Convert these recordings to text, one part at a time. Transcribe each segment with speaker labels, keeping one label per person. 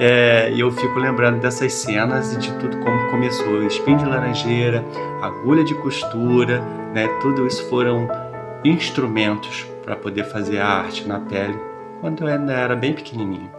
Speaker 1: E eu fico lembrando dessas cenas e de tudo como começou. Espinho de laranjeira, agulha de costura, né? Tudo isso foram instrumentos para poder fazer a arte na pele quando eu ainda era bem pequenininho.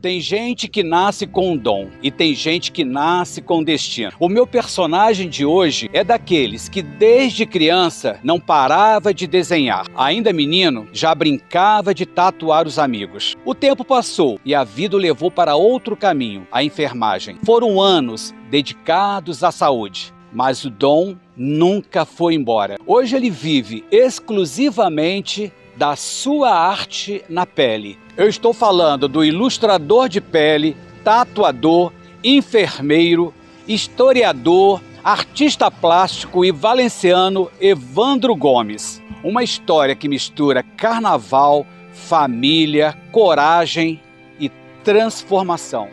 Speaker 2: Tem gente que nasce com um dom e tem gente que nasce com destino. O meu personagem de hoje é daqueles que desde criança não parava de desenhar. Ainda menino, já brincava de tatuar os amigos. O tempo passou e a vida o levou para outro caminho, a enfermagem. Foram anos dedicados à saúde, mas o dom nunca foi embora. Hoje ele vive exclusivamente da sua arte na pele. Eu estou falando do ilustrador de pele, tatuador, enfermeiro, historiador, artista plástico e valenciano Evandro Gomes. Uma história que mistura carnaval, família, coragem e transformação.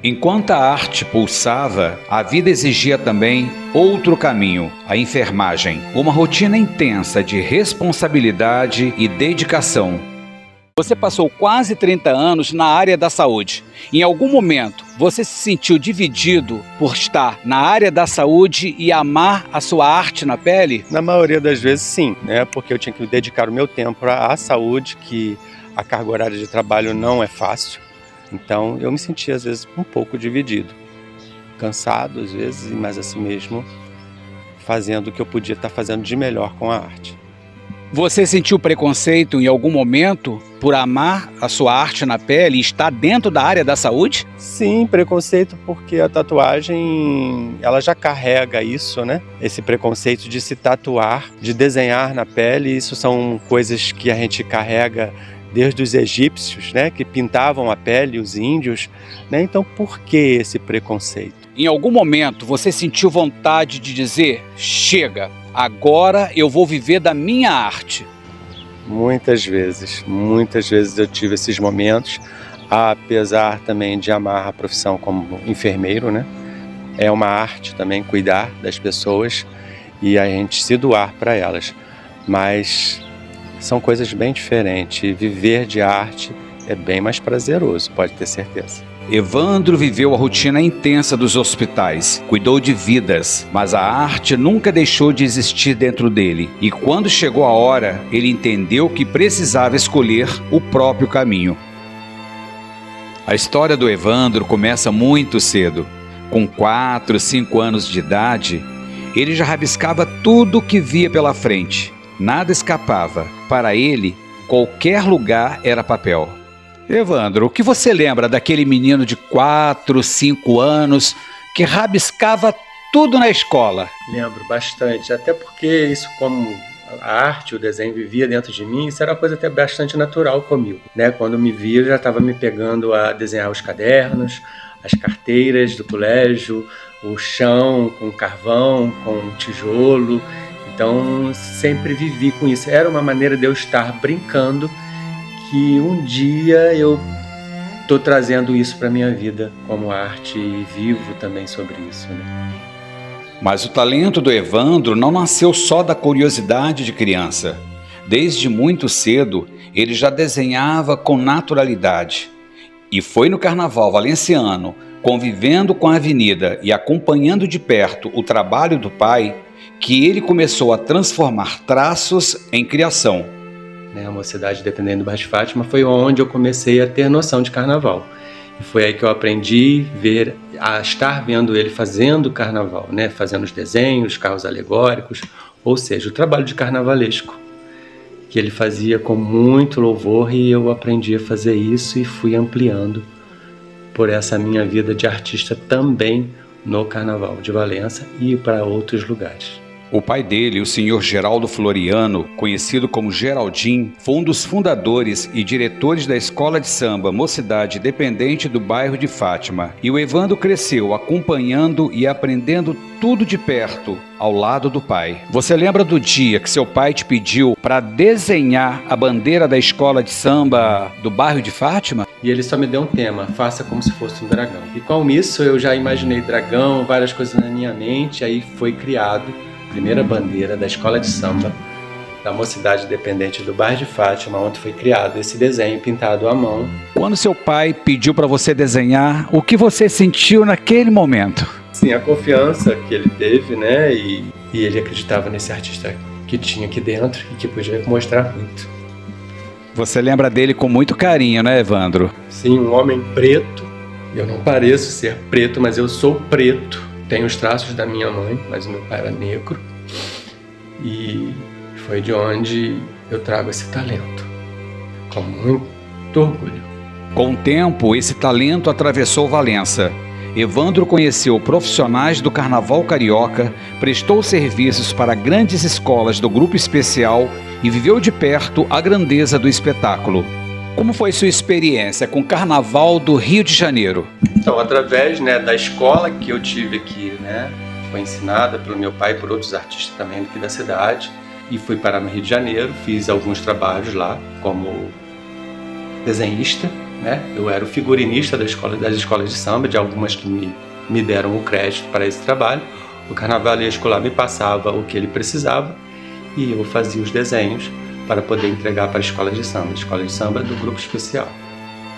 Speaker 2: Enquanto a arte pulsava, a vida exigia também outro caminho, a enfermagem. Uma rotina intensa de responsabilidade e dedicação. Você passou quase 30 anos na área da saúde. Em algum momento, você se sentiu dividido por estar na área da saúde e amar a sua arte na pele?
Speaker 1: Na maioria das vezes, sim, né? Porque eu tinha que dedicar o meu tempo à saúde, que a carga horária de trabalho não é fácil. Então, eu me sentia, às vezes, um pouco dividido. Cansado, às vezes, mas assim mesmo, fazendo o que eu podia estar fazendo de melhor com a arte.
Speaker 2: Você sentiu preconceito em algum momento por amar a sua arte na pele e estar dentro da área da saúde?
Speaker 1: Sim, preconceito, porque a tatuagem, ela já carrega isso, né? Esse preconceito de se tatuar, de desenhar na pele, isso são coisas que a gente carrega desde os egípcios, né, que pintavam a pele, os índios, né? Então, por que esse preconceito?
Speaker 2: Em algum momento você sentiu vontade de dizer: chega, agora eu vou viver da minha arte?
Speaker 1: Muitas vezes eu tive esses momentos, apesar também de amar a profissão como enfermeiro, né? É uma arte também cuidar das pessoas e a gente se doar para elas, mas são coisas bem diferentes. Viver de arte é bem mais prazeroso, pode ter certeza.
Speaker 2: Evandro viveu a rotina intensa dos hospitais, cuidou de vidas, mas a arte nunca deixou de existir dentro dele. E quando chegou a hora, ele entendeu que precisava escolher o próprio caminho. A história do Evandro começa muito cedo. Com 4, 5 anos de idade, ele já rabiscava tudo o que via pela frente. Nada escapava. Para ele, qualquer lugar era papel. Evandro, o que você lembra daquele menino de 4, 5 anos que rabiscava tudo na escola?
Speaker 1: Lembro bastante, até porque isso, como a arte, o desenho vivia dentro de mim, isso era uma coisa até bastante natural comigo, né? Quando me via, eu já estava me pegando a desenhar os cadernos, as carteiras do colégio, o chão com carvão, com tijolo. Então, sempre vivi com isso. Era uma maneira de eu estar brincando, que um dia eu estou trazendo isso para a minha vida como arte e vivo também sobre isso, né?
Speaker 2: Mas o talento do Evandro não nasceu só da curiosidade de criança. Desde muito cedo, ele já desenhava com naturalidade. E foi no Carnaval Valenciano, convivendo com a avenida e acompanhando de perto o trabalho do pai, que ele começou a transformar traços em criação.
Speaker 1: A Mocidade Dependendo do Bairro de Fátima foi onde eu comecei a ter noção de carnaval. E foi aí que eu aprendi a estar vendo ele fazendo carnaval, né? Fazendo os desenhos, carros alegóricos, ou seja, o trabalho de carnavalesco, que ele fazia com muito louvor, e eu aprendi a fazer isso e fui ampliando por essa minha vida de artista também no Carnaval de Valença e para outros lugares.
Speaker 2: O pai dele, o senhor Geraldo Floriano, conhecido como Geraldinho, foi um dos fundadores e diretores da escola de samba Mocidade Dependente do bairro de Fátima. E o Evandro cresceu acompanhando e aprendendo tudo de perto, ao lado do pai. Você lembra do dia que seu pai te pediu para desenhar a bandeira da escola de samba do bairro de Fátima?
Speaker 1: E ele só me deu um tema: faça como se fosse um dragão. E com isso eu já imaginei dragão, várias coisas na minha mente, aí foi criado primeira bandeira da escola de samba da Mocidade Dependente do bairro de Fátima, onde foi criado esse desenho pintado à mão.
Speaker 2: Quando seu pai pediu para você desenhar, o que você sentiu naquele momento?
Speaker 1: Sim, a confiança que ele teve, né? E ele acreditava nesse artista que tinha aqui dentro e que podia mostrar muito.
Speaker 2: Você lembra dele com muito carinho, né, Evandro?
Speaker 1: Sim, um homem preto. Eu não pareço ser preto, mas eu sou preto. Tenho os traços da minha mãe, mas o meu pai era negro. E foi de onde eu trago esse talento, com muito orgulho.
Speaker 2: Com o tempo, esse talento atravessou Valença. Evandro conheceu profissionais do Carnaval Carioca, prestou serviços para grandes escolas do Grupo Especial e viveu de perto a grandeza do espetáculo. Como foi sua experiência com o Carnaval do Rio de Janeiro?
Speaker 1: Então, através, da escola que eu tive aqui, foi ensinada pelo meu pai e por outros artistas também aqui da cidade, e fui parar no Rio de Janeiro, fiz alguns trabalhos lá como desenhista, Eu era o figurinista das escolas de samba, de algumas que me deram o crédito para esse trabalho. O Carnaval Escolar me passava o que ele precisava e eu fazia os desenhos para poder entregar para a escola de samba do Grupo Especial.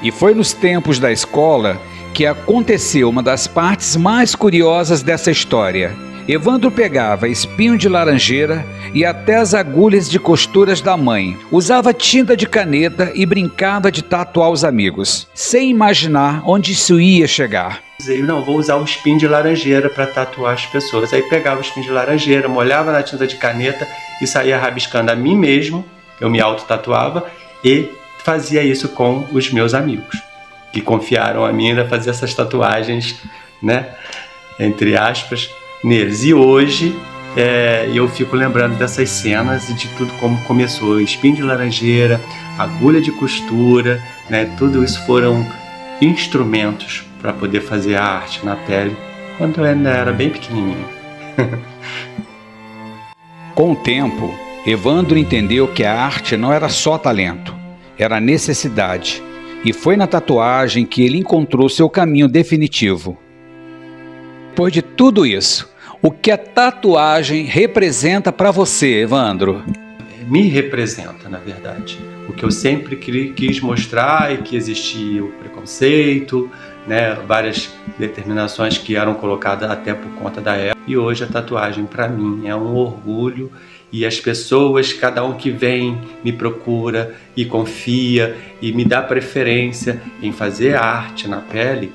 Speaker 2: E foi nos tempos da escola que aconteceu uma das partes mais curiosas dessa história. Evandro pegava espinho de laranjeira e até as agulhas de costuras da mãe. Usava tinta de caneta e brincava de tatuar os amigos, sem imaginar onde isso ia chegar.
Speaker 1: Eu vou usar o espinho de laranjeira para tatuar as pessoas. Aí pegava o espinho de laranjeira, molhava na tinta de caneta e saía rabiscando a mim mesmo. Eu me auto-tatuava e fazia isso com os meus amigos, que confiaram a mim ainda fazer essas tatuagens, entre aspas, neles. E hoje eu fico lembrando dessas cenas e de tudo como começou. Espinho de laranjeira, agulha de costura, tudo isso foram instrumentos para poder fazer a arte na pele quando eu ainda era bem pequenininho.
Speaker 2: Com o tempo, Evandro entendeu que a arte não era só talento, era necessidade. E foi na tatuagem que ele encontrou seu caminho definitivo. Depois de tudo isso, o que a tatuagem representa para você, Evandro?
Speaker 1: Me representa, na verdade. O que eu sempre quis mostrar é que existia o preconceito, várias determinações que eram colocadas até por conta da época. E hoje a tatuagem, para mim, é um orgulho. E as pessoas, cada um que vem, me procura e confia e me dá preferência em fazer arte na pele,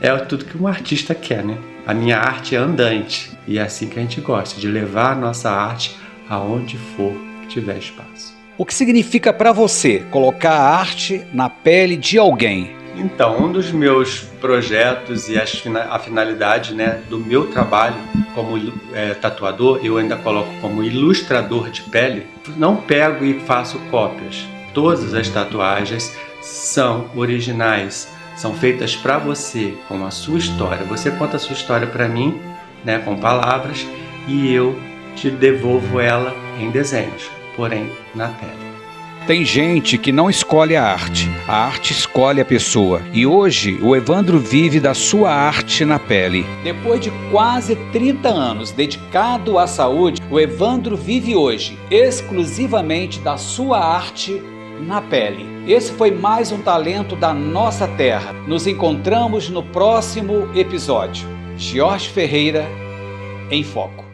Speaker 1: é tudo que um artista quer, A minha arte é andante e é assim que a gente gosta, de levar a nossa arte aonde for que tiver espaço.
Speaker 2: O que significa para você colocar a arte na pele de alguém?
Speaker 1: Então, um dos meus projetos e a finalidade do meu trabalho como tatuador, eu ainda coloco como ilustrador de pele. Não pego e faço cópias. Todas as tatuagens são originais, são feitas para você, com a sua história. Você conta a sua história para mim, com palavras, e eu te devolvo ela em desenhos, porém na pele.
Speaker 2: Tem gente que não escolhe a arte escolhe a pessoa. E hoje o Evandro vive da sua arte na pele. Depois de quase 30 anos dedicado à saúde, o Evandro vive hoje exclusivamente da sua arte na pele. Esse foi mais um talento da nossa terra. Nos encontramos no próximo episódio. Jorge Ferreira, em Foco.